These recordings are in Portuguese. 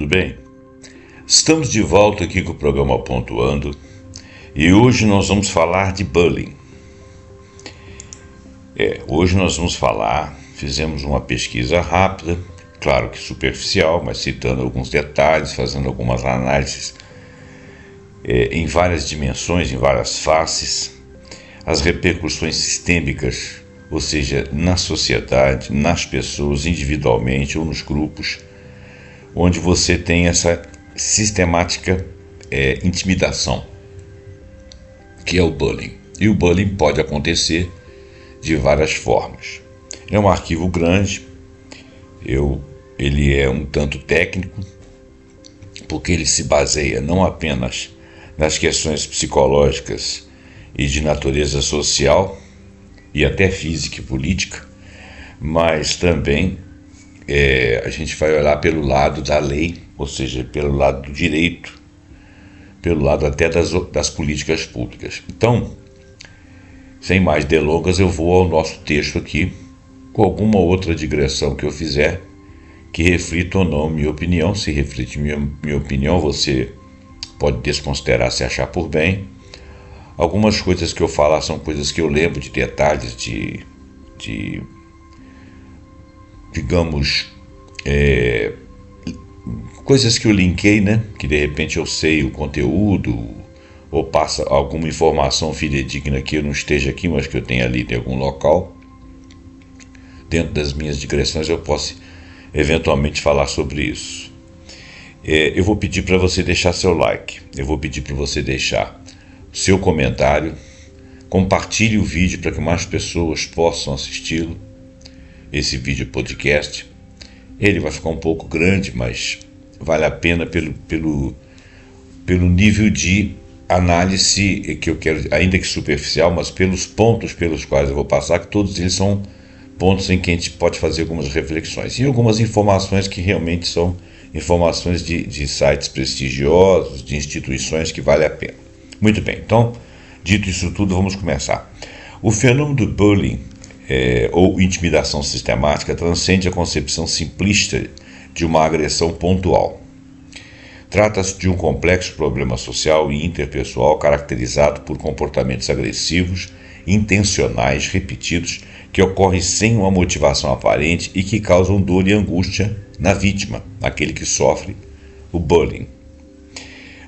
tudo bem? Estamos de volta aqui com o programa Pontuando e hoje nós vamos falar de bullying. Hoje nós vamos fizemos uma pesquisa rápida, claro que superficial, mas citando alguns detalhes, fazendo algumas análises em várias dimensões, em várias faces, as repercussões sistêmicas, ou seja, na sociedade, nas pessoas, individualmente ou nos grupos, onde você tem essa sistemática intimidação, que é o bullying. E o bullying pode acontecer de várias formas. É um arquivo grande, ele é um tanto técnico, porque ele se baseia não apenas nas questões psicológicas e de natureza social, e até física e política, mas também a gente vai olhar pelo lado da lei, ou seja, pelo lado do direito, pelo lado até das políticas públicas. Então, sem mais delongas, eu vou ao nosso texto aqui, com alguma outra digressão que eu fizer, que reflita ou não minha opinião. Se reflete minha opinião, você pode desconsiderar se achar por bem. Algumas coisas que eu falar são coisas que eu lembro de detalhes, digamos, coisas que eu linkei, né? Que de repente eu sei o conteúdo, ou passa alguma informação fidedigna que eu não esteja aqui, mas que eu tenha lido em algum local. Dentro das minhas digressões eu posso eventualmente falar sobre isso. Eu vou pedir para você deixar seu like, eu vou pedir para você deixar seu comentário, compartilhe o vídeo para que mais pessoas possam assisti-lo, esse vídeo podcast. Ele vai ficar um pouco grande, mas vale a pena pelo nível de análise que eu quero, ainda que superficial, mas pelos pontos pelos quais eu vou passar, que todos eles são pontos em que a gente pode fazer algumas reflexões e algumas informações que realmente são informações de sites prestigiosos, de instituições que vale a pena. Muito bem, então, dito isso tudo, vamos começar. O fenômeno do bullying, ou intimidação sistemática, transcende a concepção simplista de uma agressão pontual. Trata-se de um complexo problema social e interpessoal caracterizado por comportamentos agressivos, intencionais, repetidos, que ocorrem sem uma motivação aparente e que causam dor e angústia na vítima, aquele que sofre o bullying.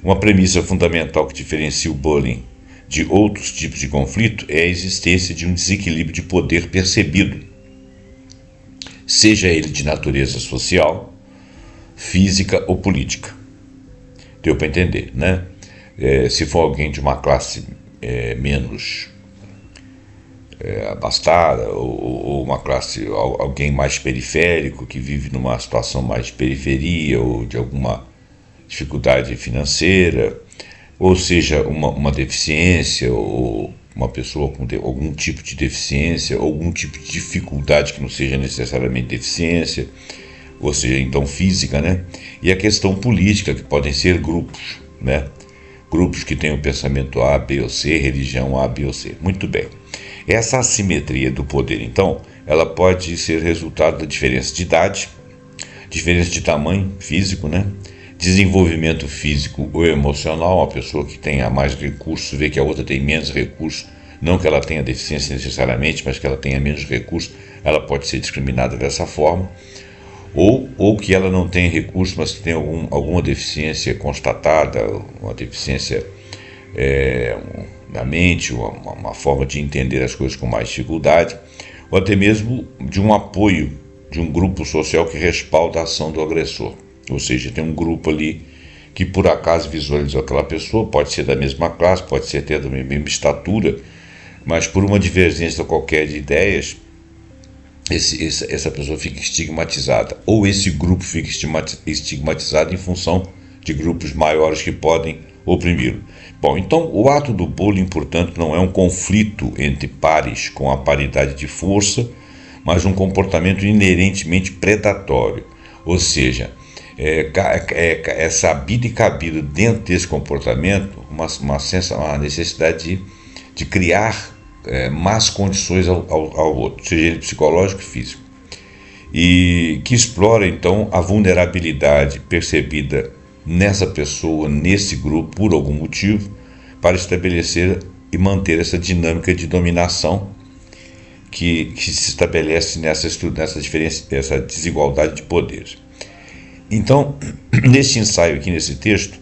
Uma premissa fundamental que diferencia o bullying de outros tipos de conflito é a existência de um desequilíbrio de poder percebido, seja ele de natureza social, física ou política. Deu para entender, né? Se for alguém de uma classe menos abastada, ou uma classe, alguém mais periférico, que vive numa situação mais de periferia ou de alguma dificuldade financeira, ou seja, uma deficiência, ou uma pessoa com algum tipo de deficiência, algum tipo de dificuldade que não seja necessariamente deficiência, ou seja, então física, né? E a questão política, que podem ser grupos, né? Grupos que têm o pensamento A, B ou C, religião A, B ou C. Muito bem. Essa assimetria do poder, então, ela pode ser resultado da diferença de idade, diferença de tamanho físico, né? Desenvolvimento físico ou emocional. Uma pessoa que tenha mais recursos vê que a outra tem menos recursos, não que ela tenha deficiência necessariamente, mas que ela tenha menos recursos, ela pode ser discriminada dessa forma. Ou que ela não tenha recursos, mas que tenha alguma deficiência constatada, uma deficiência na mente, uma forma de entender as coisas com mais dificuldade, ou até mesmo de um apoio de um grupo social que respalda a ação do agressor. Ou seja, tem um grupo ali que por acaso visualizou aquela pessoa, pode ser da mesma classe, pode ser até da mesma estatura, mas por uma divergência qualquer de ideias, essa pessoa fica estigmatizada, ou esse grupo fica estigmatizado em função de grupos maiores que podem oprimi-lo. Bom, então o ato do bullying, portanto, não é um conflito entre pares com a paridade de força, mas um comportamento inerentemente predatório, ou seja, é sabido e cabido dentro desse comportamento uma necessidade de criar más condições ao outro, seja ele psicológico e físico. e que explora então a vulnerabilidade percebida nessa pessoa, nesse grupo, por algum motivo, para estabelecer e manter essa dinâmica de dominação que se estabelece essa desigualdade de poderes. Então, neste ensaio aqui, nesse texto,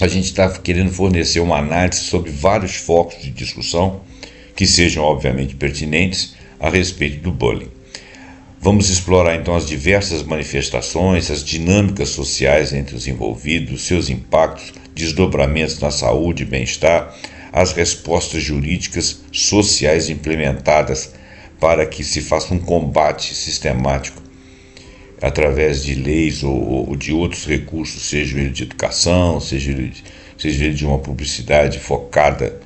a gente está querendo fornecer uma análise sobre vários focos de discussão que sejam, obviamente, pertinentes a respeito do bullying. Vamos explorar, então, as diversas manifestações, as dinâmicas sociais entre os envolvidos, seus impactos, desdobramentos na saúde e bem-estar, as respostas jurídicas sociais implementadas para que se faça um combate sistemático através de leis ou de outros recursos, seja ele de educação, seja ele de uma publicidade focada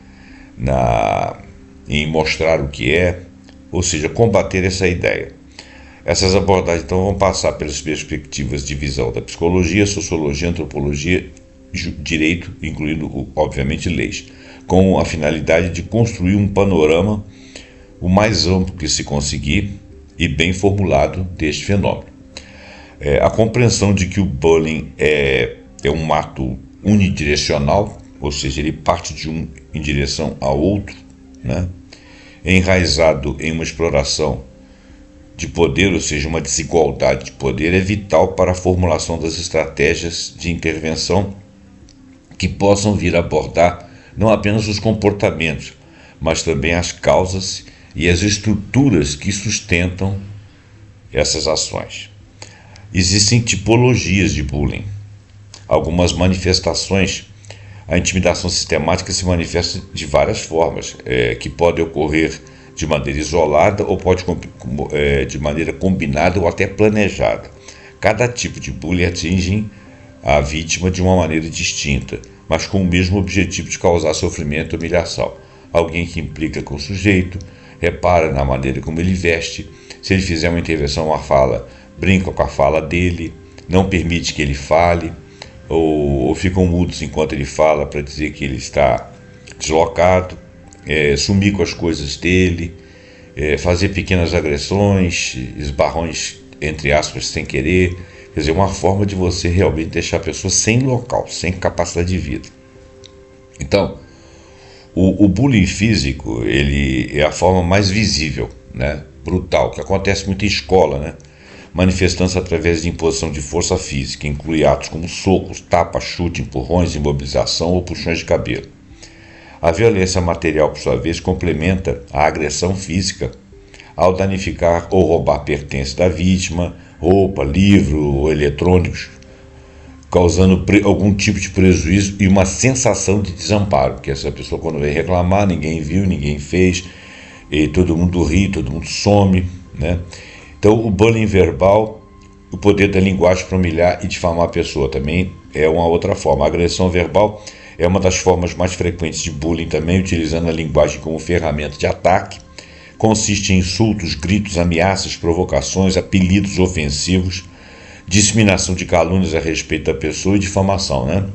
em mostrar o que é, ou seja, combater essa ideia. Essas abordagens então vão passar pelas perspectivas de visão da psicologia, sociologia, antropologia, direito, incluindo, obviamente, leis, com a finalidade de construir um panorama o mais amplo que se conseguir e bem formulado deste fenômeno. A compreensão de que o bullying é um ato unidirecional, ou seja, ele parte de um em direção a outro, né? Enraizado em uma exploração de poder, ou seja, uma desigualdade de poder, é vital para a formulação das estratégias de intervenção que possam vir a abordar não apenas os comportamentos, mas também as causas e as estruturas que sustentam essas ações. Existem tipologias de bullying. Algumas manifestações, a intimidação sistemática se manifesta de várias formas, que pode ocorrer de maneira isolada ou pode de maneira combinada ou até planejada. Cada tipo de bullying atinge a vítima de uma maneira distinta, mas com o mesmo objetivo de causar sofrimento e humilhação. Alguém que implica com o sujeito, repara na maneira como ele veste, se ele fizer uma intervenção, uma fala, brinca com a fala dele, não permite que ele fale, ou ficam mudos enquanto ele fala para dizer que ele está deslocado, sumir com as coisas dele, fazer pequenas agressões, esbarrões, entre aspas, sem querer. Quer dizer, uma forma de você realmente deixar a pessoa sem local, sem capacidade de vida. Então, o bullying físico, ele é a forma mais visível, né, brutal, que acontece muito em escola, né, manifestando-se através de imposição de força física, inclui atos como socos, tapas, chute, empurrões, imobilização ou puxões de cabelo. A violência material, por sua vez, complementa a agressão física ao danificar ou roubar pertences da vítima, roupa, livro ou eletrônicos, causando algum tipo de prejuízo e uma sensação de desamparo, que essa pessoa, quando vem reclamar, ninguém viu, ninguém fez, e todo mundo ri, todo mundo some, né? Então, o bullying verbal, o poder da linguagem para humilhar e difamar a pessoa também é uma outra forma. A agressão verbal é uma das formas mais frequentes de bullying também, utilizando a linguagem como ferramenta de ataque. Consiste em insultos, gritos, ameaças, provocações, apelidos ofensivos, disseminação de calúnias a respeito da pessoa e difamação, né?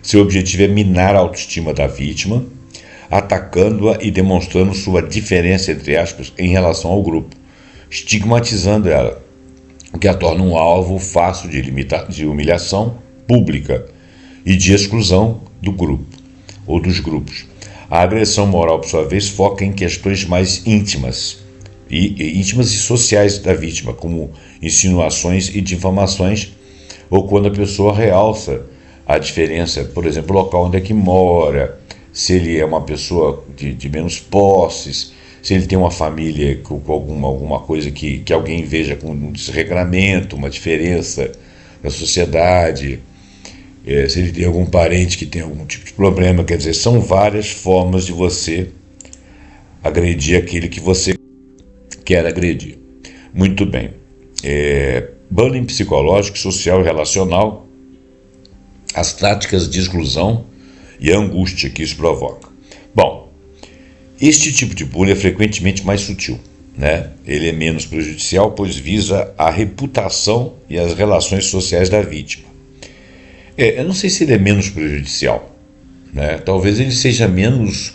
Seu objetivo é minar a autoestima da vítima, atacando-a e demonstrando sua diferença, entre aspas, em relação ao grupo, estigmatizando ela, o que a torna um alvo fácil de humilhação pública e de exclusão do grupo ou dos grupos. A agressão moral, por sua vez, foca em questões mais íntimas e sociais da vítima, como insinuações e difamações, ou quando a pessoa realça a diferença, por exemplo, o local onde é que mora, se ele é uma pessoa de menos posses, se ele tem uma família com alguma coisa que alguém veja como um desregramento, uma diferença na sociedade, se ele tem algum parente que tem algum tipo de problema. Quer dizer, são várias formas de você agredir aquele que você quer agredir. Muito bem. Bullying psicológico, social e relacional, as táticas de exclusão e a angústia que isso provoca. Bom, este tipo de bullying é frequentemente mais sutil, né? Ele é menos prejudicial, pois visa a reputação e as relações sociais da vítima. Eu não sei se ele é menos prejudicial, né? Talvez ele seja menos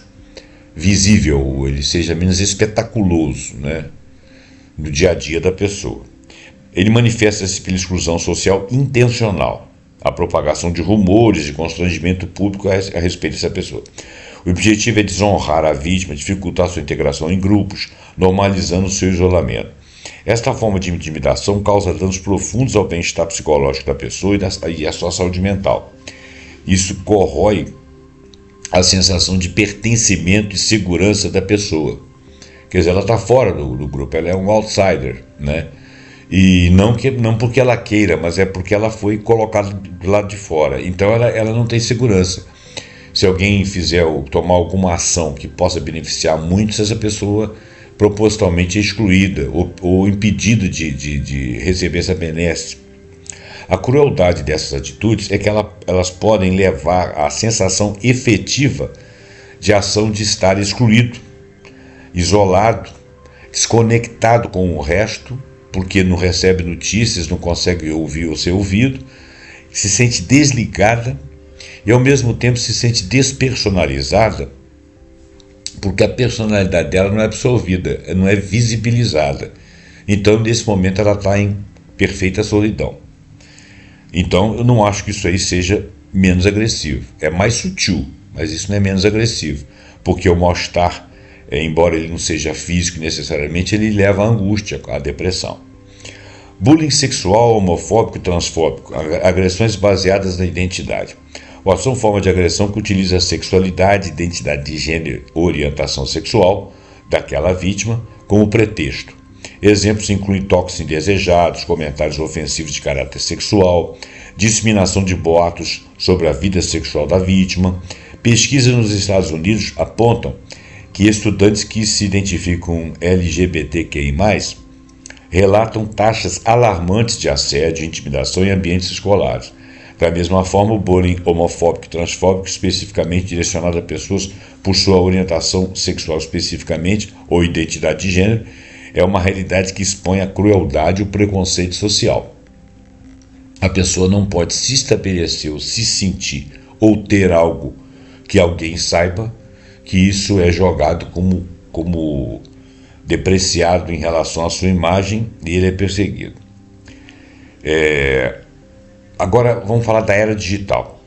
visível, ele seja menos espetaculoso, né, no dia a dia da pessoa. ele manifesta-se pela exclusão social intencional, a propagação de rumores e constrangimento público a respeito dessa pessoa. O objetivo é desonrar a vítima, dificultar sua integração em grupos, normalizando seu isolamento. Esta forma de intimidação causa danos profundos ao bem-estar psicológico da pessoa e à sua saúde mental. Isso corrói a sensação de pertencimento e segurança da pessoa. Quer dizer, ela está fora do grupo, ela é um outsider, né? E não porque ela queira, mas é porque ela foi colocada do lado de fora. Então ela não tem segurança. Se alguém fizer ou tomar alguma ação que possa beneficiar muito, essa pessoa propositalmente é excluída ou impedida de receber essa benesse. A crueldade dessas atitudes é que elas podem levar à sensação efetiva de ação de estar excluído, isolado, desconectado com o resto, porque não recebe notícias, não consegue ouvir ou ser ouvido, se sente desligada e ao mesmo tempo se sente despersonalizada, porque a personalidade dela não é absorvida, não é visibilizada. Então, nesse momento, ela está em perfeita solidão. Então, eu não acho que isso aí seja menos agressivo. É mais sutil, mas isso não é menos agressivo, porque o mal-estar, embora ele não seja físico necessariamente, ele leva à angústia, à depressão. Bullying sexual, homofóbico e transfóbico, agressões baseadas na identidade. São formas de agressão que utiliza a sexualidade, identidade de gênero, orientação sexual daquela vítima como pretexto. Exemplos incluem toques indesejados, comentários ofensivos de caráter sexual, disseminação de boatos sobre a vida sexual da vítima. Pesquisas nos Estados Unidos apontam que estudantes que se identificam LGBTQI+, relatam taxas alarmantes de assédio e intimidação em ambientes escolares. Da mesma forma, o bullying homofóbico e transfóbico, especificamente direcionado a pessoas por sua orientação sexual especificamente ou identidade de gênero, é uma realidade que expõe a crueldade e o preconceito social. A pessoa não pode se estabelecer ou se sentir ou ter algo que alguém saiba que isso é jogado como depreciado em relação à sua imagem e ele é perseguido. Agora vamos falar da era digital.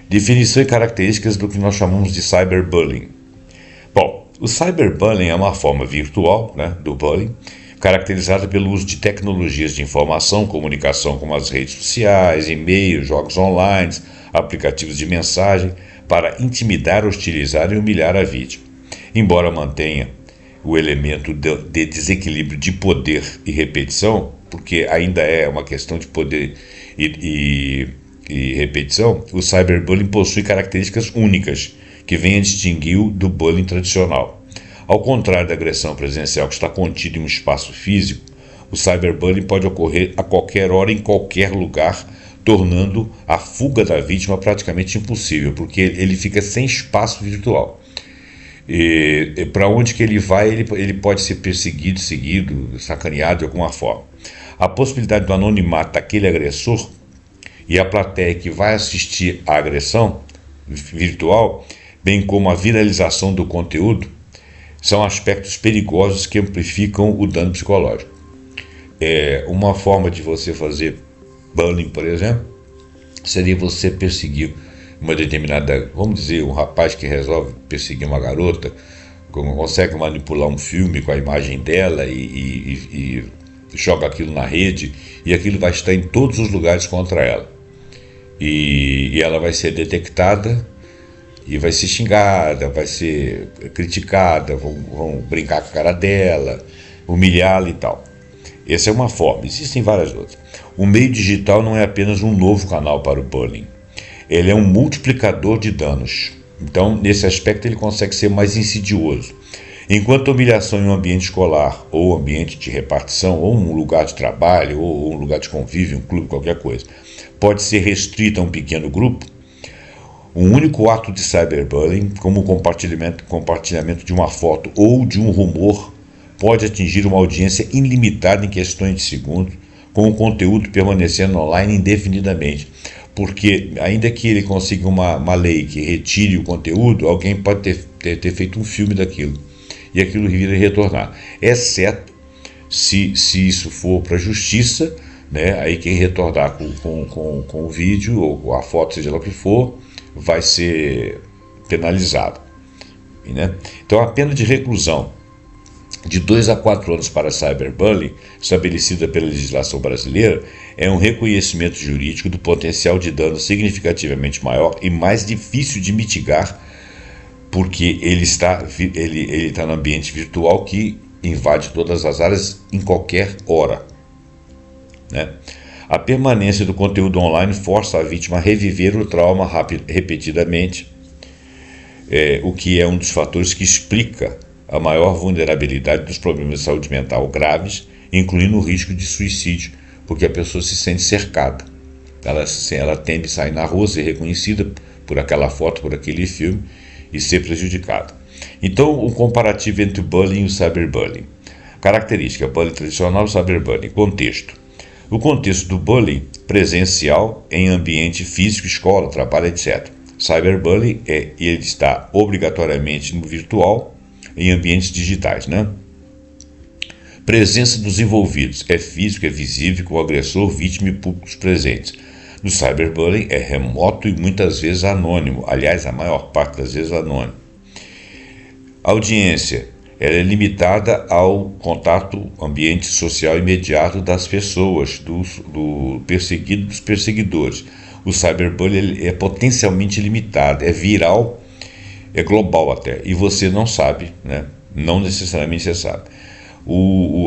Definição e características do que nós chamamos de cyberbullying. Bom, o cyberbullying é uma forma virtual, do bullying, caracterizada pelo uso de tecnologias de informação, comunicação como as redes sociais, e-mails, jogos online, aplicativos de mensagem, para intimidar, hostilizar e humilhar a vítima. Embora mantenha o elemento de desequilíbrio de poder e repetição, porque ainda é uma questão de poder e repetição, o cyberbullying possui características únicas que vêm a distingui-o do bullying tradicional. Ao contrário da agressão presencial que está contida em um espaço físico, o cyberbullying pode ocorrer a qualquer hora, em qualquer lugar, tornando a fuga da vítima praticamente impossível, porque ele fica sem espaço virtual. E para onde que ele vai, ele pode ser perseguido, seguido, sacaneado de alguma forma. A possibilidade do anonimato daquele agressor e a plateia que vai assistir à agressão virtual, bem como a viralização do conteúdo, são aspectos perigosos que amplificam o dano psicológico. Uma forma de você fazer bullying, por exemplo, seria você perseguir uma determinada, vamos dizer, um rapaz que resolve perseguir uma garota, consegue manipular um filme com a imagem dela e joga aquilo na rede, e aquilo vai estar em todos os lugares contra ela. E ela vai ser detectada e vai ser xingada, vai ser criticada, vão brincar com a cara dela, humilhá-la e tal. Essa é uma forma, existem várias outras. O meio digital não é apenas um novo canal para o bullying, ele é um multiplicador de danos. Então, nesse aspecto, ele consegue ser mais insidioso. Enquanto a humilhação em um ambiente escolar, ou ambiente de repartição, ou um lugar de trabalho, ou um lugar de convívio, um clube, qualquer coisa, pode ser restrita a um pequeno grupo, um único ato de cyberbullying, como o compartilhamento de uma foto ou de um rumor, pode atingir uma audiência ilimitada em questões de segundos, com o conteúdo permanecendo online indefinidamente. Porque, ainda que ele consiga uma lei que retire o conteúdo, alguém pode ter feito um filme daquilo, e aquilo vir a retornar. Exceto se isso for para a justiça, né? Aí quem retornar com o vídeo ou com a foto, seja lá o que for, vai ser penalizado, né? Então a pena de reclusão de 2 a 4 anos para cyberbullying, estabelecida pela legislação brasileira, é um reconhecimento jurídico do potencial de dano significativamente maior e mais difícil de mitigar, porque ele está no ambiente virtual que invade todas as áreas em qualquer hora, né? A permanência do conteúdo online força a vítima a reviver o trauma repetidamente, o que é um dos fatores que explica a maior vulnerabilidade dos problemas de saúde mental graves, incluindo o risco de suicídio, porque a pessoa se sente cercada. Ela teme sair na rua, ser reconhecida por aquela foto, por aquele filme, e ser prejudicada. Então, o comparativo entre o bullying e o cyberbullying. Característica: bullying tradicional e cyberbullying. Contexto: o contexto do bullying presencial em ambiente físico, escola, trabalho, etc. Cyberbullying ele está obrigatoriamente no virtual, em ambientes digitais, né? Presença dos envolvidos: é físico, é visível, com o agressor, vítima e públicos presentes. No cyberbullying é remoto e muitas vezes anônimo, aliás, a maior parte das vezes anônimo. A audiência: ela é limitada ao contato ambiente social imediato das pessoas, do perseguido, dos perseguidores. O cyberbullying é potencialmente limitado, é viral, é global até, e você não sabe, né? Não necessariamente você sabe.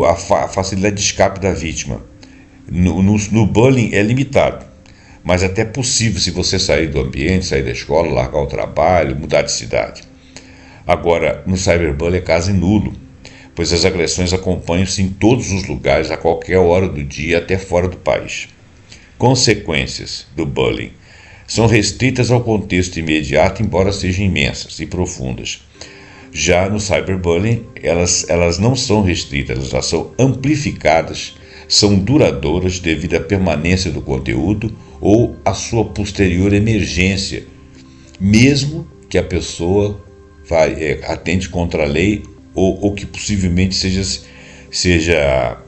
A facilidade de escape da vítima. No bullying é limitado, mas até possível se você sair do ambiente, sair da escola, largar o trabalho, mudar de cidade. Agora, no cyberbullying é quase nulo, pois as agressões acompanham-se em todos os lugares, a qualquer hora do dia, até fora do país. Consequências do bullying são restritas ao contexto imediato, embora sejam imensas e profundas. Já no cyberbullying, elas não são restritas, elas são amplificadas, são duradouras devido à permanência do conteúdo ou à sua posterior emergência, mesmo que a pessoa atente contra a lei ou que possivelmente seja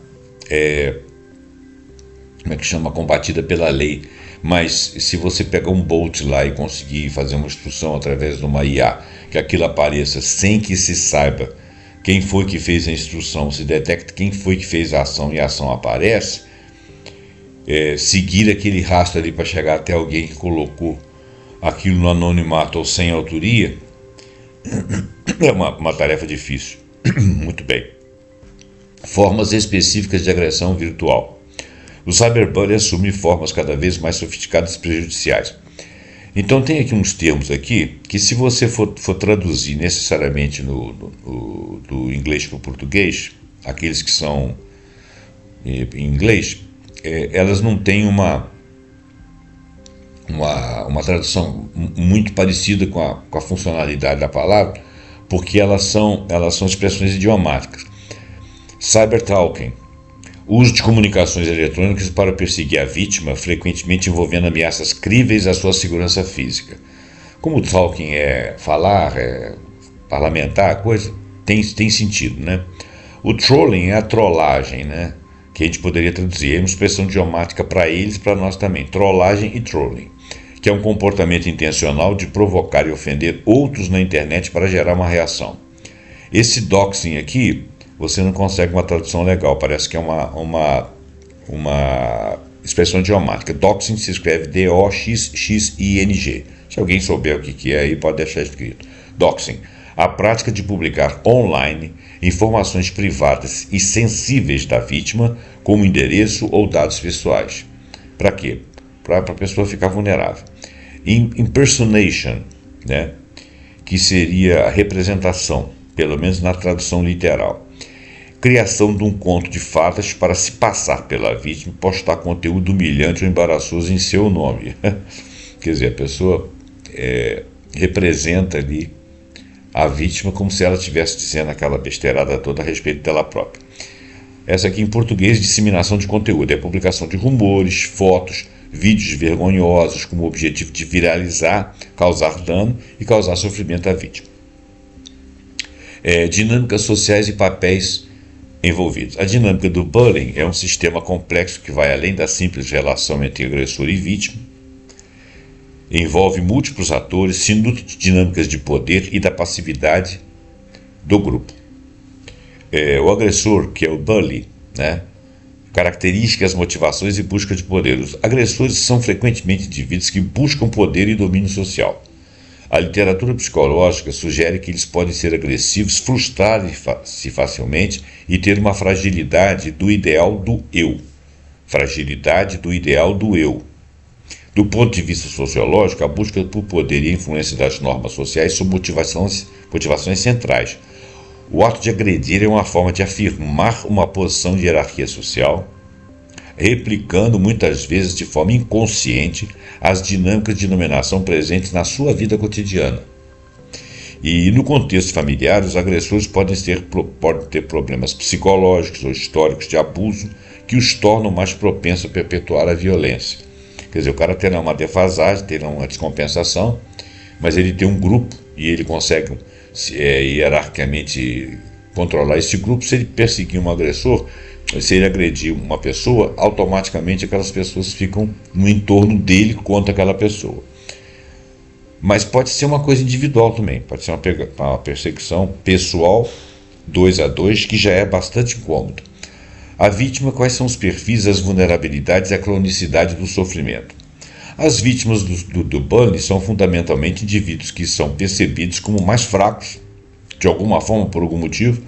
combatida pela lei. Mas se você pegar um Bolt lá e conseguir fazer uma instrução através de uma IA, que aquilo apareça sem que se saiba quem foi que fez a instrução, se detecta quem foi que fez a ação e a ação aparece, seguir aquele rastro ali para chegar até alguém que colocou aquilo no anonimato ou sem autoria, é uma tarefa difícil. Muito bem. Formas específicas de agressão virtual. O cyberbullying assume formas cada vez mais sofisticadas e prejudiciais. Então tem aqui uns termos aqui que, se você for traduzir necessariamente do inglês para o português, aqueles que são em inglês, elas não têm uma tradução muito parecida com a funcionalidade da palavra, porque elas são expressões idiomáticas. Cybertalking: uso de comunicações eletrônicas para perseguir a vítima, frequentemente envolvendo ameaças críveis à sua segurança física. Como o talking é falar, é parlamentar, coisa, tem sentido, né? O trolling é a trollagem, né? Que a gente poderia traduzir, é uma expressão idiomática para eles, para nós também. Trollagem e trolling, que é um comportamento intencional de provocar e ofender outros na internet para gerar uma reação. Esse doxing aqui, você não consegue uma tradução legal, parece que é uma expressão idiomática. Doxing se escreve D-O-X-X-I-N-G. Se alguém souber o que é aí, pode deixar escrito. Doxing: a prática de publicar online informações privadas e sensíveis da vítima, como endereço ou dados pessoais. Para quê? Para a pessoa ficar vulnerável. Impersonation, né? Que seria a representação, pelo menos na tradução literal. Criação de um conto de fadas para se passar pela vítima e postar conteúdo humilhante ou embaraçoso em seu nome. Quer dizer, a pessoa representa ali a vítima como se ela estivesse dizendo aquela besteirada toda a respeito dela própria. Essa aqui em português: disseminação de conteúdo, é a publicação de rumores, fotos, vídeos vergonhosos com o objetivo de viralizar, causar dano e causar sofrimento à vítima. Dinâmicas sociais e papéis envolvidos. A dinâmica do bullying é um sistema complexo que vai além da simples relação entre agressor e vítima. Envolve múltiplos atores, se nutre de dinâmicas de poder e da passividade do grupo. O agressor, que é o bully, né? Características, motivações e busca de poder. Os agressores são frequentemente indivíduos que buscam poder e domínio social. A literatura psicológica sugere que eles podem ser agressivos, frustrar-se facilmente e ter uma fragilidade do ideal do eu. Fragilidade do ideal do eu. Do ponto de vista sociológico, a busca por poder e a influência das normas sociais são motivações centrais. O ato de agredir é uma forma de afirmar uma posição de hierarquia social, replicando muitas vezes de forma inconsciente as dinâmicas de dominação presentes na sua vida cotidiana. E no contexto familiar, os agressores podem ter problemas psicológicos ou históricos de abuso que os tornam mais propensos a perpetuar a violência. Quer dizer, o cara terá uma defasagem, terá uma descompensação, mas ele tem um grupo e ele consegue hierarquicamente controlar esse grupo. Se ele perseguir um agressor, se ele agredir uma pessoa, automaticamente aquelas pessoas ficam no entorno dele contra aquela pessoa. Mas pode ser uma coisa individual também, pode ser uma perseguição pessoal, 2 a 2, que já é bastante incômodo. A vítima, quais são os perfis, as vulnerabilidades e a cronicidade do sofrimento? As vítimas do bullying são fundamentalmente indivíduos que são percebidos como mais fracos, de alguma forma, por algum motivo,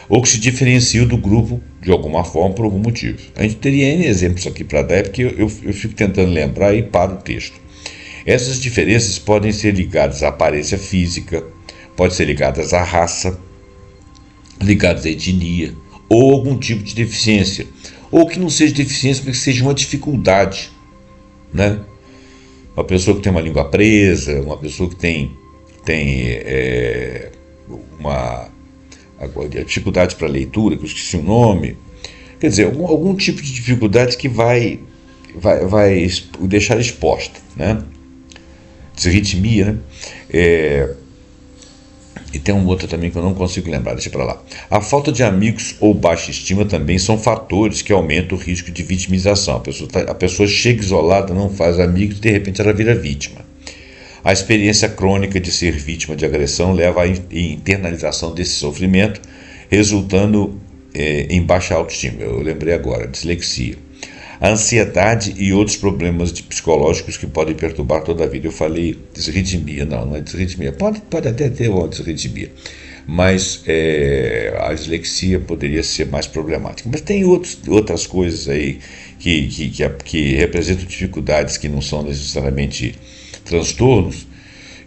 ou que se diferenciam do grupo de alguma forma por algum motivo. A gente teria N exemplos aqui para dar, porque eu fico tentando lembrar e paro o texto. Essas diferenças podem ser ligadas à aparência física, podem ser ligadas à raça, ligadas à etnia, ou algum tipo de deficiência, ou que não seja deficiência, mas que seja uma dificuldade, né? Uma pessoa que tem uma língua presa, uma pessoa que tem uma dificuldade para leitura, que eu esqueci o nome, quer dizer, algum tipo de dificuldade que vai deixar exposta, né? Desarritmia, né? E tem um outro também que eu não consigo lembrar, deixa para lá. A falta de amigos ou baixa estima também são fatores que aumentam o risco de vitimização. A pessoa chega isolada, não faz amigos e de repente ela vira vítima. A experiência crônica de ser vítima de agressão leva à internalização desse sofrimento, resultando em baixa autoestima. Eu lembrei agora, dislexia. A ansiedade e outros problemas psicológicos que podem perturbar toda a vida. Eu falei disritmia, não é disritmia. Pode até ter uma disritmia, mas a dislexia poderia ser mais problemática. Mas tem outras coisas aí que representam dificuldades que não são necessariamente transtornos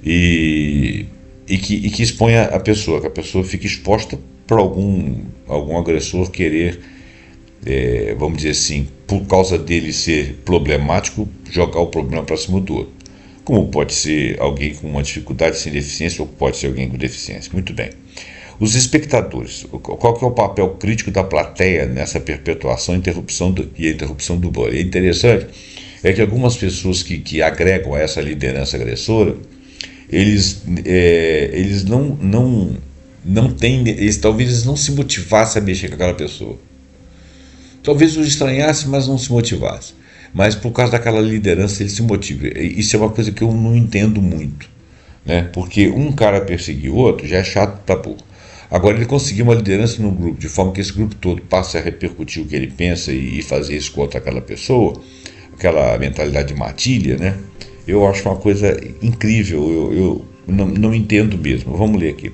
e que expõe a pessoa, que a pessoa fica exposta para algum agressor querer, vamos dizer assim, por causa dele ser problemático, jogar o problema para cima do outro. Como pode ser alguém com uma dificuldade sem deficiência ou pode ser alguém com deficiência. Muito bem. Os espectadores, qual que é o papel crítico da plateia nessa perpetuação e a interrupção do bullying? É interessante que algumas pessoas que agregam a essa liderança agressora, eles não têm, talvez eles não se motivassem a mexer com aquela pessoa. Talvez os estranhasse, mas não se motivasse. Mas por causa daquela liderança ele se motiva. Isso é uma coisa que eu não entendo muito, né? Porque um cara perseguir o outro já é chato pra porra. Agora ele conseguir uma liderança no grupo, de forma que esse grupo todo passe a repercutir o que ele pensa e fazer isso contra aquela pessoa, aquela mentalidade de matilha, né? Eu acho uma coisa incrível, eu não entendo mesmo. Vamos ler aqui.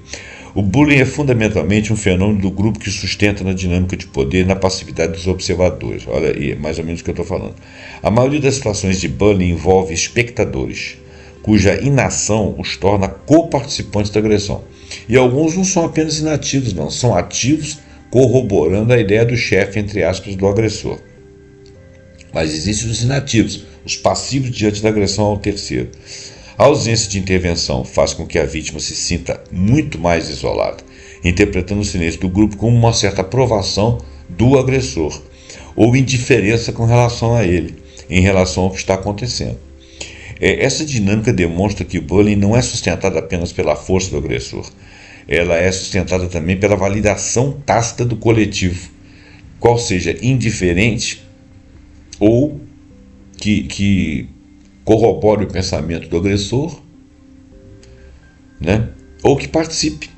O bullying é fundamentalmente um fenômeno do grupo que sustenta na dinâmica de poder e na passividade dos observadores. Olha aí, mais ou menos o que eu estou falando. A maioria das situações de bullying envolve espectadores, cuja inação os torna coparticipantes da agressão. E alguns não são apenas inativos, não, são ativos, corroborando a ideia do chefe, entre aspas, do agressor. Mas existem os inativos, os passivos diante da agressão ao terceiro. A ausência de intervenção faz com que a vítima se sinta muito mais isolada, interpretando o silêncio do grupo como uma certa aprovação do agressor, ou indiferença com relação a ele, em relação ao que está acontecendo. Essa dinâmica demonstra que o bullying não é sustentado apenas pela força do agressor. ela é sustentada também pela validação tácita do coletivo, qual seja indiferente ou que corrobore o pensamento do agressor, né? Ou que participe,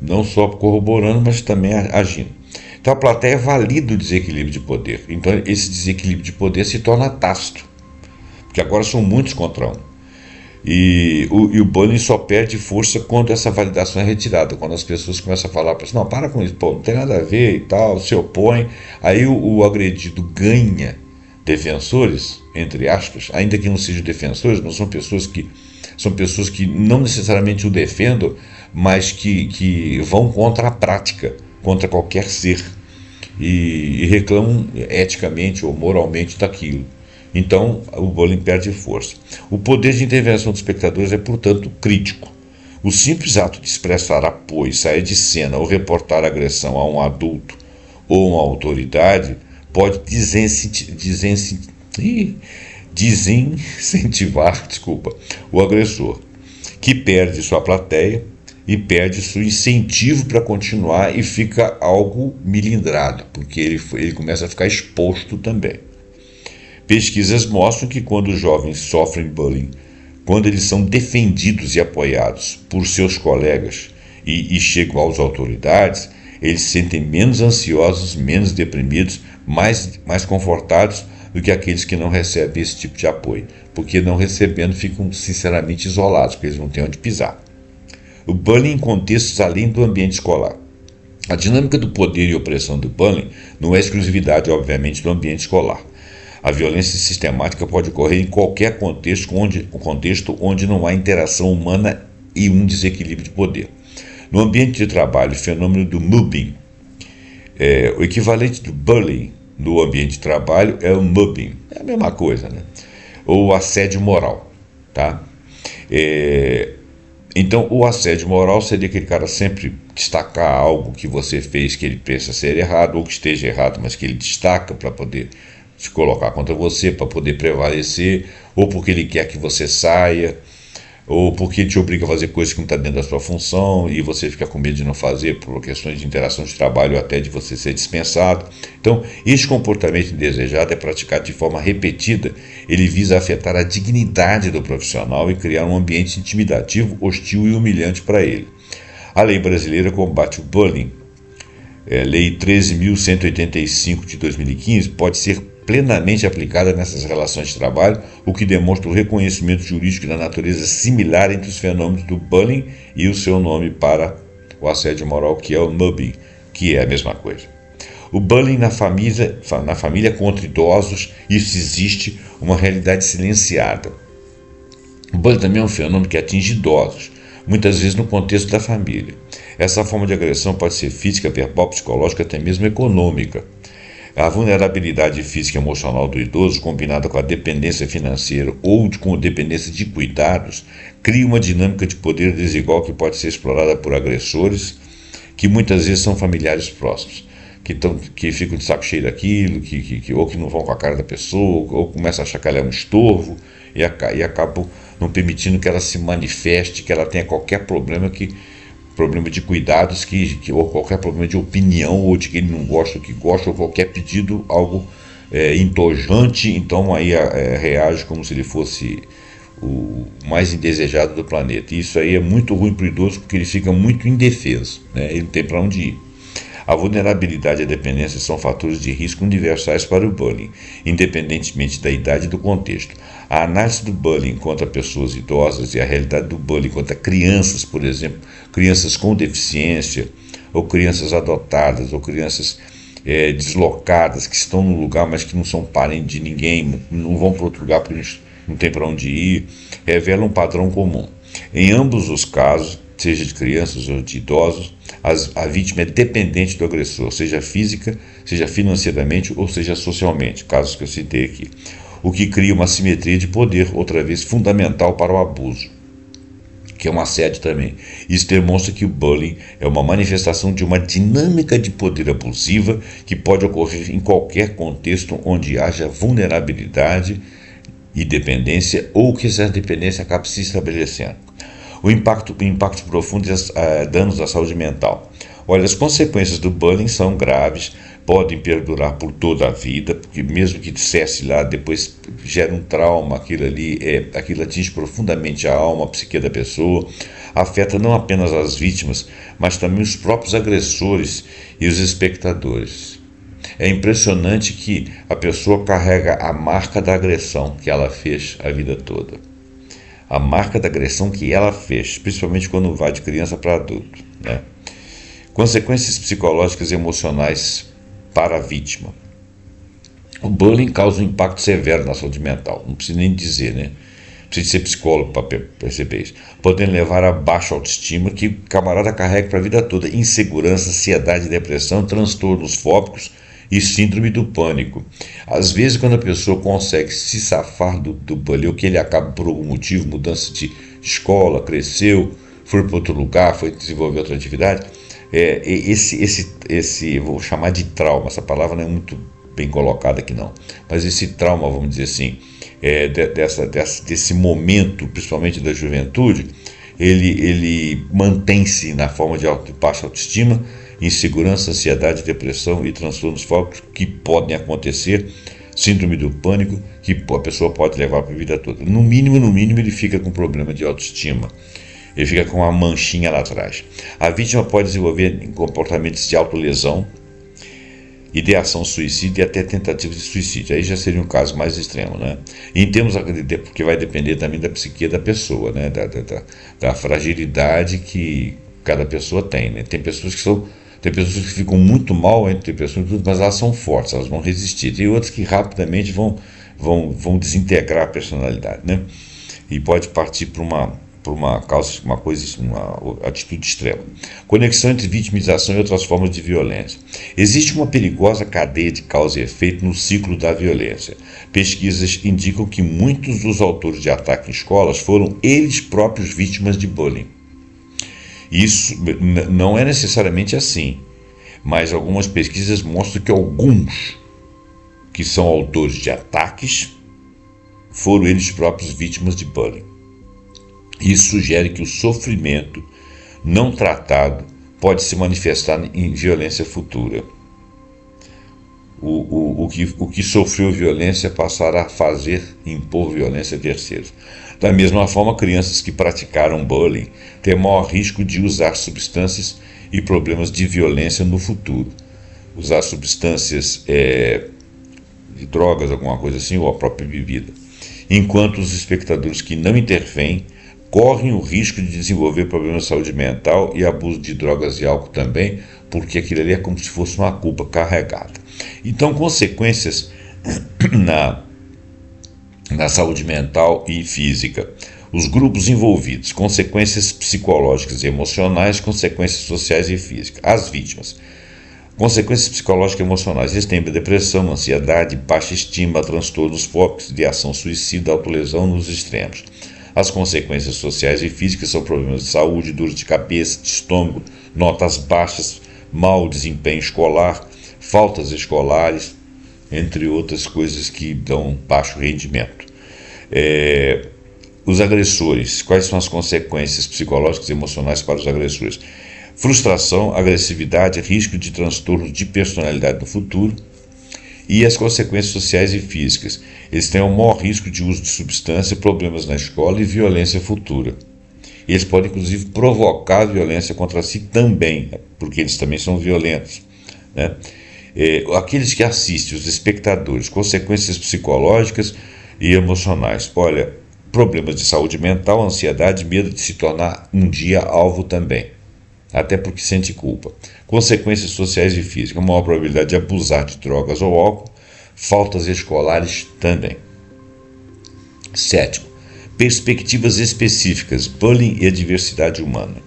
não só corroborando, mas também agindo. Então a plateia valida o desequilíbrio de poder. Então esse desequilíbrio de poder se torna tácito, porque agora são muitos contra um. E o bullying só perde força quando essa validação é retirada, quando as pessoas começam a falar, não, para com isso, pô, não tem nada a ver e tal, se opõe. Aí o agredido ganha defensores, entre aspas, ainda que não sejam defensores, não são pessoas que não necessariamente o defendam, mas que vão contra a prática, contra qualquer ser, e reclamam eticamente ou moralmente daquilo. Então o bullying perde força. O poder de intervenção dos espectadores é, portanto, crítico. O simples ato de expressar apoio, sair de cena ou reportar agressão a um adulto ou uma autoridade pode desincentivar o agressor, que perde sua plateia e perde seu incentivo para continuar e fica algo milindrado, porque ele começa a ficar exposto também. Pesquisas mostram que quando os jovens sofrem bullying, quando eles são defendidos e apoiados por seus colegas e chegam às autoridades, eles se sentem menos ansiosos, menos deprimidos, mais confortados do que aqueles que não recebem esse tipo de apoio, porque não recebendo ficam sinceramente isolados, porque eles não têm onde pisar. O bullying em contextos além do ambiente escolar. A dinâmica do poder e opressão do bullying não é exclusividade, obviamente, do ambiente escolar. A violência sistemática pode ocorrer em qualquer contexto onde não há interação humana e um desequilíbrio de poder. No ambiente de trabalho, o fenômeno do mobbing, o equivalente do bullying no ambiente de trabalho é o mobbing, é a mesma coisa, né? Ou assédio moral, tá? Então, o assédio moral seria aquele cara sempre destacar algo que você fez que ele pensa ser errado, ou que esteja errado, mas que ele destaca para poder se colocar contra você, para poder prevalecer, ou porque ele quer que você saia, ou porque ele te obriga a fazer coisas que não estão dentro da sua função e você fica com medo de não fazer por questões de interação de trabalho ou até de você ser dispensado. Então, este comportamento indesejado é praticado de forma repetida. Ele visa afetar a dignidade do profissional e criar um ambiente intimidativo, hostil e humilhante para ele. A lei brasileira combate o bullying, Lei 13.185 de 2015, pode ser plenamente aplicada nessas relações de trabalho, o que demonstra o reconhecimento jurídico da natureza similar entre os fenômenos do bullying e o seu nome para o assédio moral, que é o mobbing, que é a mesma coisa. O bullying na família contra idosos, isso existe, uma realidade silenciada. O bullying também é um fenômeno que atinge idosos, muitas vezes no contexto da família. Essa forma de agressão pode ser física, verbal, psicológica, até mesmo econômica. A vulnerabilidade física e emocional do idoso, combinada com a dependência financeira ou com a dependência de cuidados, cria uma dinâmica de poder desigual que pode ser explorada por agressores, que muitas vezes são familiares próximos, que ficam de saco cheio daquilo, ou que não vão com a cara da pessoa, ou começam a achar que ela é um estorvo, e acabam não permitindo que ela se manifeste, que ela tenha qualquer problema de cuidados, ou qualquer problema de opinião, ou de que ele não gosta, ou que gosta, ou qualquer pedido, algo entojante, então aí reage como se ele fosse o mais indesejado do planeta. E isso aí é muito ruim para o idoso, porque ele fica muito indefeso, né? Ele não tem para onde ir. A vulnerabilidade e a dependência são fatores de risco universais para o bullying, independentemente da idade e do contexto. A análise do bullying contra pessoas idosas e a realidade do bullying contra crianças, por exemplo, crianças com deficiência, ou crianças adotadas, ou crianças deslocadas, que estão num lugar, mas que não são parentes de ninguém, não vão para outro lugar porque não tem para onde ir, revela um padrão comum. Em ambos os casos, seja de crianças ou de idosos, a vítima é dependente do agressor, seja física, seja financeiramente ou seja socialmente, casos que eu citei aqui, o que cria uma assimetria de poder, outra vez fundamental para o abuso, que é um assédio também. Isso demonstra que o bullying é uma manifestação de uma dinâmica de poder abusiva que pode ocorrer em qualquer contexto onde haja vulnerabilidade e dependência ou que essa dependência acabe se estabelecendo. O impacto profundo e danos à saúde mental. Olha, as consequências do bullying são graves, podem perdurar por toda a vida, porque mesmo que cesse lá, depois gera um trauma, aquilo atinge profundamente a alma, a psique da pessoa, afeta não apenas as vítimas, mas também os próprios agressores e os espectadores. É impressionante que a pessoa carrega a marca da agressão que ela fez a vida toda. A marca da agressão que ela fez, principalmente quando vai de criança para adulto, né? Consequências psicológicas e emocionais para a vítima. O bullying causa um impacto severo na saúde mental, não precisa nem dizer, né? Precisa ser psicólogo para perceber isso. Podendo levar a baixa autoestima que o camarada carrega para a vida toda, insegurança, ansiedade, depressão, transtornos fóbicos e síndrome do pânico. Às vezes, quando a pessoa consegue se safar do bullying, ou que ele acaba por algum motivo, mudança de escola, cresceu, foi para outro lugar, foi desenvolver outra atividade, vou chamar de trauma, essa palavra não é muito bem colocada aqui não, mas esse trauma, vamos dizer assim, desse momento, principalmente da juventude, ele mantém-se na forma de baixa autoestima, insegurança, ansiedade, depressão e transtornos fóbicos que podem acontecer, síndrome do pânico, que a pessoa pode levar para a vida toda. No mínimo, ele fica com problema de autoestima. Ele fica com uma manchinha lá atrás. A vítima pode desenvolver comportamentos de autolesão, ideação suicida e até tentativa de suicídio. Aí já seria um caso mais extremo, né? Em termos, porque vai depender também da psique da pessoa, né? Da fragilidade que cada pessoa tem, né? Tem pessoas que ficam muito mal entre pessoas, mas elas são fortes, elas vão resistir. Tem outras que rapidamente vão desintegrar a personalidade, né? E pode partir para uma atitude extrema. Conexão entre vitimização e outras formas de violência. Existe uma perigosa cadeia de causa e efeito no ciclo da violência. Pesquisas indicam que muitos dos autores de ataque em escolas foram eles próprios vítimas de bullying. Isso não é necessariamente assim, mas algumas pesquisas mostram que alguns que são autores de ataques foram eles próprios vítimas de bullying. Isso sugere que o sofrimento não tratado pode se manifestar em violência futura. O que sofreu violência passará a impor violência a terceiros. Da mesma forma, crianças que praticaram bullying têm maior risco de usar substâncias e problemas de violência no futuro. Usar substâncias de drogas, alguma coisa assim, ou a própria bebida. Enquanto os espectadores que não intervêm correm o risco de desenvolver problemas de saúde mental e abuso de drogas e álcool também, porque aquilo ali é como se fosse uma culpa carregada. Então, consequências na saúde mental e física. Os grupos envolvidos, consequências psicológicas e emocionais, consequências sociais e físicas. As vítimas. Consequências psicológicas e emocionais. Eles têm depressão, ansiedade, baixa estima, transtornos fóbicos, ideação suicida, autolesão nos extremos. As consequências sociais e físicas são problemas de saúde, dores de cabeça, de estômago, notas baixas, mau desempenho escolar, faltas escolares, entre outras coisas que dão baixo rendimento. Os agressores, quais são as consequências psicológicas e emocionais para os agressores? Frustração, agressividade, risco de transtorno de personalidade no futuro. E as consequências sociais e físicas. Eles têm um maior risco de uso de substância, problemas na escola e violência futura. Eles podem, inclusive, provocar violência contra si também, porque eles também são violentos, né? Aqueles que assistem, os espectadores, consequências psicológicas e emocionais. Olha, problemas de saúde mental, ansiedade, medo de se tornar um dia alvo também. Até porque sente culpa. Consequências sociais e físicas, maior probabilidade de abusar de drogas ou álcool, faltas escolares também. 7. Perspectivas específicas, bullying e a diversidade humana.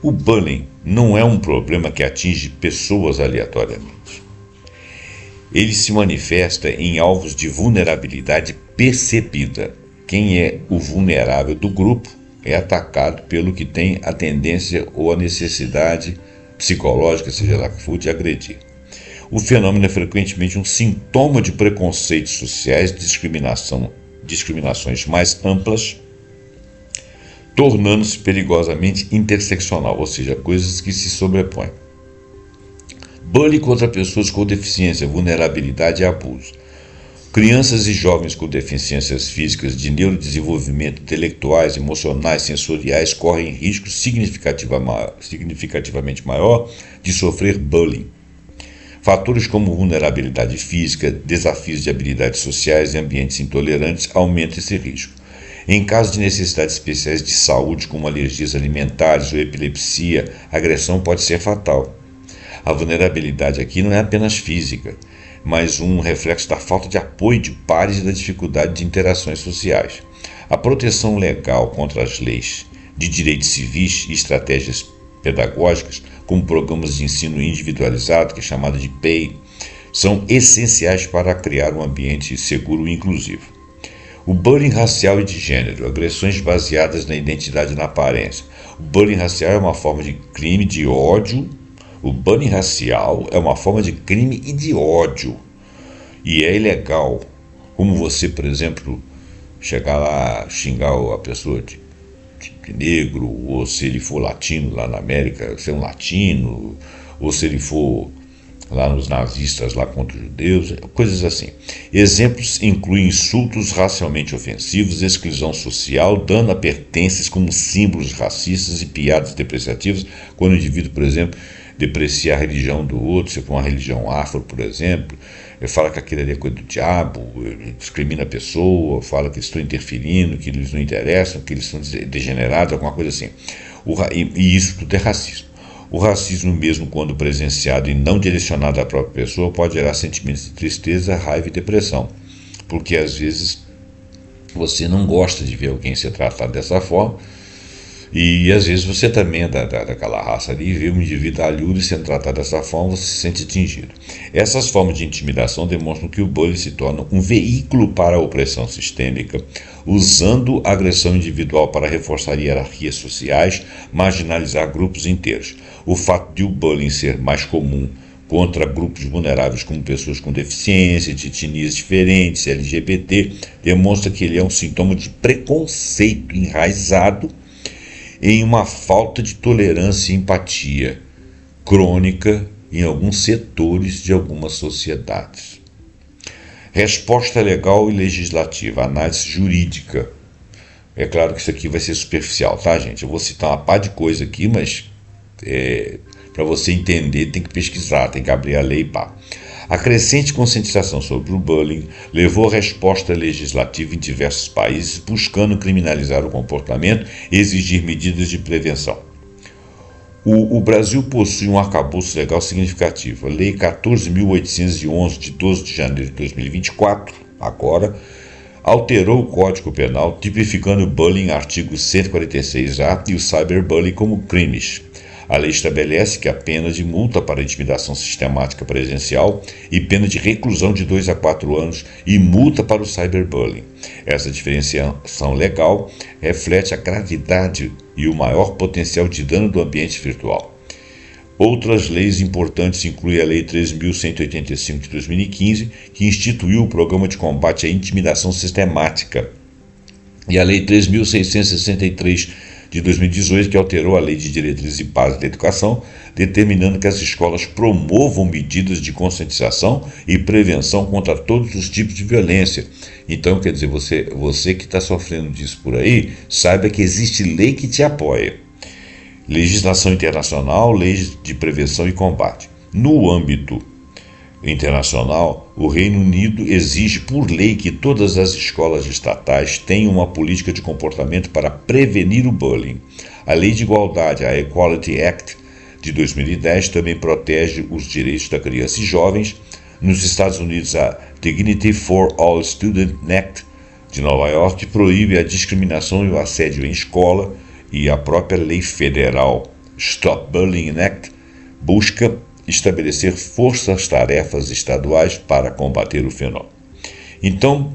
O bullying não é um problema que atinge pessoas aleatoriamente. Ele se manifesta em alvos de vulnerabilidade percebida. Quem é o vulnerável do grupo é atacado pelo que tem a tendência ou a necessidade psicológica, seja lá que for, de agredir. O fenômeno é frequentemente um sintoma de preconceitos sociais, discriminações mais amplas tornando-se perigosamente interseccional, ou seja, coisas que se sobrepõem. Bullying contra pessoas com deficiência, vulnerabilidade e abuso. Crianças e jovens com deficiências físicas de neurodesenvolvimento, intelectuais, emocionais, sensoriais correm risco significativamente maior de sofrer bullying. Fatores como vulnerabilidade física, desafios de habilidades sociais e ambientes intolerantes aumentam esse risco. Em caso de necessidades especiais de saúde, como alergias alimentares ou epilepsia, a agressão pode ser fatal. A vulnerabilidade aqui não é apenas física, mas um reflexo da falta de apoio de pares e da dificuldade de interações sociais. A proteção legal contra as leis de direitos civis e estratégias pedagógicas, como programas de ensino individualizado, que é chamado de PEI, são essenciais para criar um ambiente seguro e inclusivo. O bullying racial e de gênero, agressões baseadas na identidade e na aparência. O bullying racial é uma forma de crime de ódio. O bullying racial é uma forma de crime e de ódio. E é ilegal. Como você, por exemplo, chegar lá, xingar a pessoa de negro, ou se ele for latino lá na América, ser um latino, ou se ele for lá nos nazistas, lá contra os judeus, coisas assim. Exemplos incluem insultos racialmente ofensivos, exclusão social, dano a pertences como símbolos racistas e piadas depreciativas, quando o indivíduo, por exemplo, deprecia a religião do outro, se for uma religião afro, por exemplo, fala que aquilo ali é coisa do diabo, discrimina a pessoa, fala que eles estão interferindo, que eles não interessam, que eles são degenerados, alguma coisa assim. E isso tudo é racismo. O racismo, mesmo quando presenciado e não direcionado à própria pessoa, pode gerar sentimentos de tristeza, raiva e depressão, porque às vezes você não gosta de ver alguém ser tratado dessa forma, e às vezes você também é daquela raça ali, vê um indivíduo alhudo sendo tratado dessa forma, você se sente atingido. Essas formas de intimidação demonstram que o bullying se torna um veículo para a opressão sistêmica, usando a agressão individual para reforçar hierarquias sociais, marginalizar grupos inteiros. O fato de o bullying ser mais comum contra grupos vulneráveis como pessoas com deficiência, de etnias diferentes, LGBT, demonstra que ele é um sintoma de preconceito enraizado em uma falta de tolerância e empatia crônica em alguns setores de algumas sociedades. Resposta legal e legislativa, análise jurídica. É claro que isso aqui vai ser superficial, tá, gente? Eu vou citar uma pá de coisa aqui, mas para você entender tem que pesquisar, tem que abrir a lei e pá. A crescente conscientização sobre o bullying levou a resposta legislativa em diversos países, buscando criminalizar o comportamento e exigir medidas de prevenção. O Brasil possui um arcabouço legal significativo. A Lei 14.811, de 12 de janeiro de 2024, agora, alterou o Código Penal, tipificando o bullying em artigo 146-A e o cyberbullying como crimes. A lei estabelece que a pena de multa para intimidação sistemática presencial e pena de reclusão de 2 a 4 anos e multa para o cyberbullying. Essa diferenciação legal reflete a gravidade e o maior potencial de dano do ambiente virtual. Outras leis importantes incluem a Lei 3.185 de 2015, que instituiu o Programa de Combate à Intimidação Sistemática, e a Lei 3.663 de 2018, que alterou a Lei de Diretrizes e Bases da Educação, determinando que as escolas promovam medidas de conscientização e prevenção contra todos os tipos de violência. Então, quer dizer, você que está sofrendo disso por aí, saiba que existe lei que te apoia. Legislação internacional, leis de prevenção e combate. No âmbito internacional, o Reino Unido exige por lei que todas as escolas estatais tenham uma política de comportamento para prevenir o bullying. A Lei de Igualdade, a Equality Act, de 2010, também protege os direitos da criança e jovens. Nos Estados Unidos, a Dignity for All Students Act, de Nova York, proíbe a discriminação e o assédio em escola, e a própria lei federal Stop Bullying Act busca estabelecer forças-tarefas estaduais para combater o fenômeno. Então,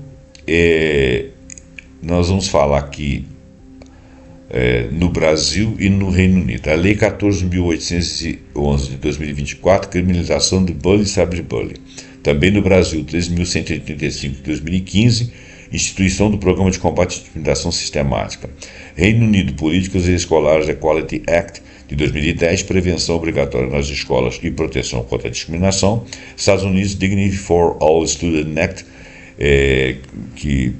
nós vamos falar aqui no Brasil e no Reino Unido. A Lei 14.811 de 2024, criminalização do bullying e cyberbullying. Também no Brasil, 3.185 de 2015, instituição do Programa de Combate à Intimidação Sistemática. Reino Unido, Políticas Escolares Equality Act, de 2010, prevenção obrigatória nas escolas e proteção contra a discriminação. Estados Unidos, Dignity for All Students Act, que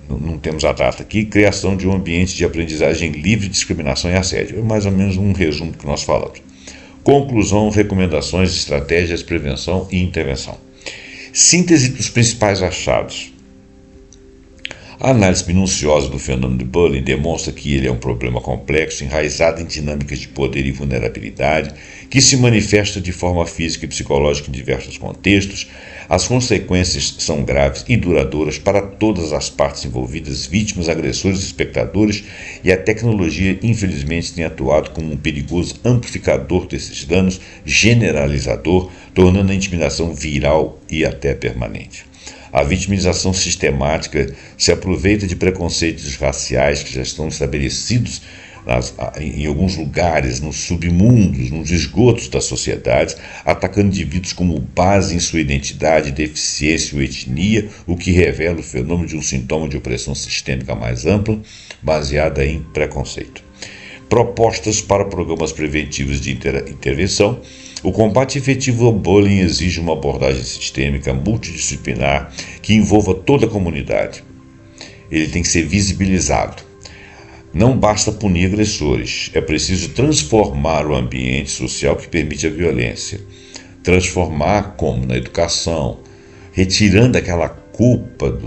não temos a data aqui, criação de um ambiente de aprendizagem livre de discriminação e assédio. É mais ou menos um resumo do que nós falamos. Conclusão, recomendações, estratégias, prevenção e intervenção. Síntese dos principais achados. A análise minuciosa do fenômeno de bullying demonstra que ele é um problema complexo, enraizado em dinâmicas de poder e vulnerabilidade, que se manifesta de forma física e psicológica em diversos contextos. As consequências são graves e duradouras para todas as partes envolvidas, vítimas, agressores, espectadores, e a tecnologia, infelizmente, tem atuado como um perigoso amplificador desses danos, generalizador, tornando a intimidação viral e até permanente. A vitimização sistemática se aproveita de preconceitos raciais que já estão estabelecidos em alguns lugares, nos submundos, nos esgotos da sociedade, atacando indivíduos como base em sua identidade, deficiência ou etnia, o que revela o fenômeno de um sintoma de opressão sistêmica mais ampla, baseada em preconceito. Propostas para programas preventivos de intervenção. O combate efetivo ao bullying exige uma abordagem sistêmica, multidisciplinar, que envolva toda a comunidade. Ele tem que ser visibilizado. Não basta punir agressores, é preciso transformar o ambiente social que permite a violência. Transformar como? Na educação, retirando aquela culpa,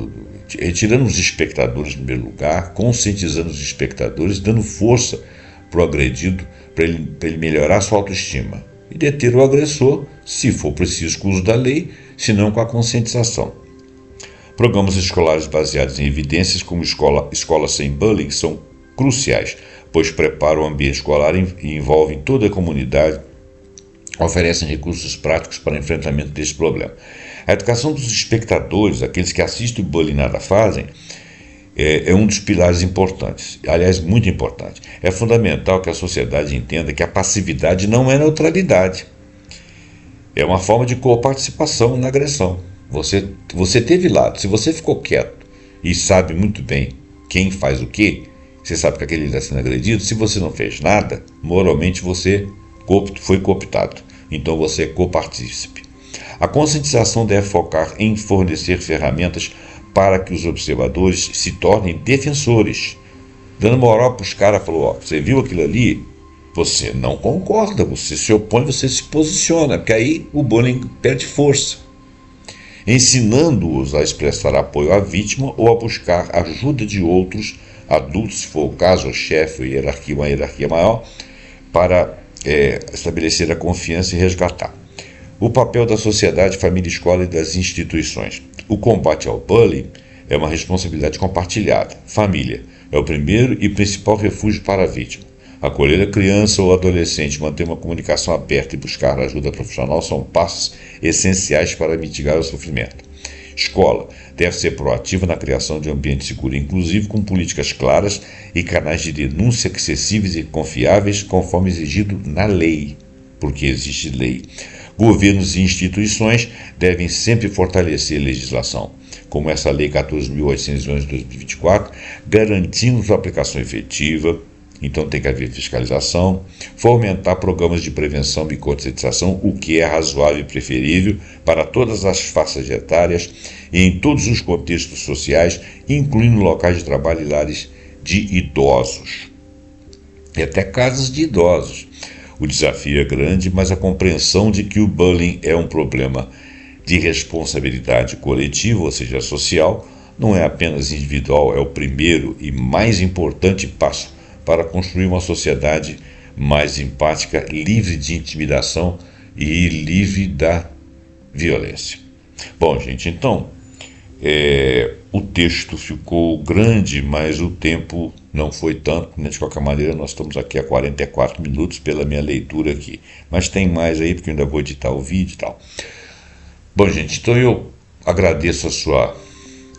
retirando os espectadores no primeiro lugar, conscientizando os espectadores, dando força para o agredido, para ele melhorar sua autoestima. E deter o agressor, se for preciso, com o uso da lei, se não com a conscientização. Programas escolares baseados em evidências, como Escola Sem Bullying, são cruciais, pois preparam o ambiente escolar e envolvem toda a comunidade, oferecem recursos práticos para o enfrentamento desse problema. A educação dos espectadores, aqueles que assistem o bullying e nada fazem, é um dos pilares importantes, aliás, muito importante. É fundamental que a sociedade entenda que a passividade não é neutralidade. É uma forma de coparticipação na agressão. Você teve lado, se você ficou quieto e sabe muito bem quem faz o quê, você sabe que aquele está sendo agredido, se você não fez nada, moralmente você foi cooptado. Então você é copartícipe. A conscientização deve focar em fornecer ferramentas para que os observadores se tornem defensores, dando moral para os caras, falou, você viu aquilo ali? Você não concorda, você se opõe, você se posiciona, porque aí o bullying perde força. Ensinando-os a expressar apoio à vítima ou a buscar ajuda de outros adultos, se for o caso, o chefe ou uma hierarquia maior, para estabelecer a confiança e resgatar. O papel da sociedade, família, escola e das instituições. O combate ao bullying é uma responsabilidade compartilhada. Família é o primeiro e principal refúgio para a vítima. Acolher a criança ou adolescente, manter uma comunicação aberta e buscar ajuda profissional são passos essenciais para mitigar o sofrimento. Escola deve ser proativa na criação de um ambiente seguro e inclusivo, com políticas claras e canais de denúncia acessíveis e confiáveis, conforme exigido na lei, porque existe lei. Governos e instituições devem sempre fortalecer a legislação, como essa Lei 14.811 de 2024, garantindo sua aplicação efetiva. Então tem que haver fiscalização, fomentar programas de prevenção e conscientização, o que é razoável e preferível para todas as faixas etárias e em todos os contextos sociais, incluindo locais de trabalho e lares de idosos, e até casas de idosos. O desafio é grande, mas a compreensão de que o bullying é um problema de responsabilidade coletiva, ou seja, social, não é apenas individual, é o primeiro e mais importante passo para construir uma sociedade mais empática, livre de intimidação e livre da violência. Bom, gente, então, o texto ficou grande, mas o tempo não foi tanto, né? De qualquer maneira, nós estamos aqui a 44 minutos pela minha leitura aqui. Mas tem mais aí, porque eu ainda vou editar o vídeo e tal. Bom, gente, então eu agradeço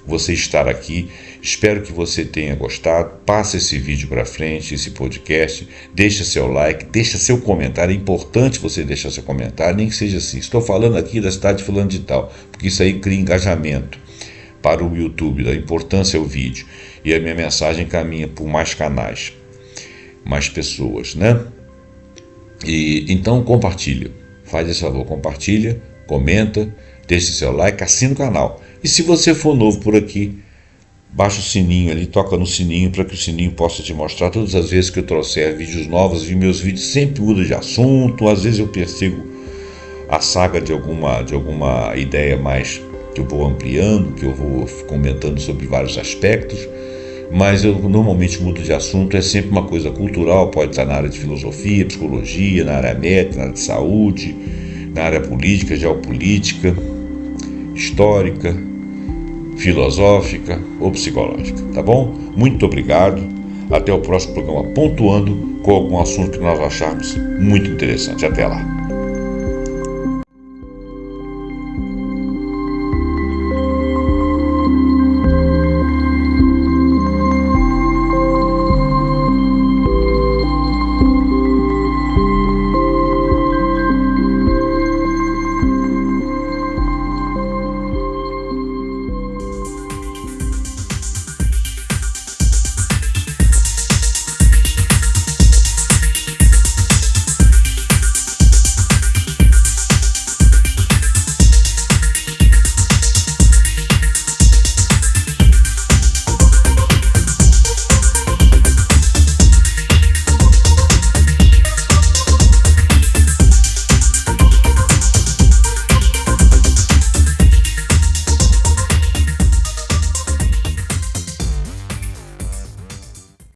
você estar aqui. Espero que você tenha gostado. Passe esse vídeo para frente, esse podcast. Deixa seu like, deixa seu comentário. É importante você deixar seu comentário, nem que seja assim. Estou falando aqui da cidade fulano de tal, porque isso aí cria engajamento. para o YouTube, da importância ao vídeo, e a minha mensagem caminha por mais canais, mais pessoas, né? E então compartilha, faz esse favor, compartilha, comenta, deixe seu like, assina o canal. E se você for novo por aqui, baixa o sininho ali, toca no sininho para que o sininho possa te mostrar todas as vezes que eu trouxer vídeos novos. E meus vídeos sempre mudam de assunto, às vezes eu persigo a saga de alguma ideia mais que eu vou ampliando, que eu vou comentando sobre vários aspectos, mas eu normalmente mudo de assunto, é sempre uma coisa cultural, pode estar na área de filosofia, psicologia, na área médica, na área de saúde, na área política, geopolítica, histórica, filosófica ou psicológica, tá bom? Muito obrigado, até o próximo programa pontuando com algum assunto que nós acharmos muito interessante. Até lá.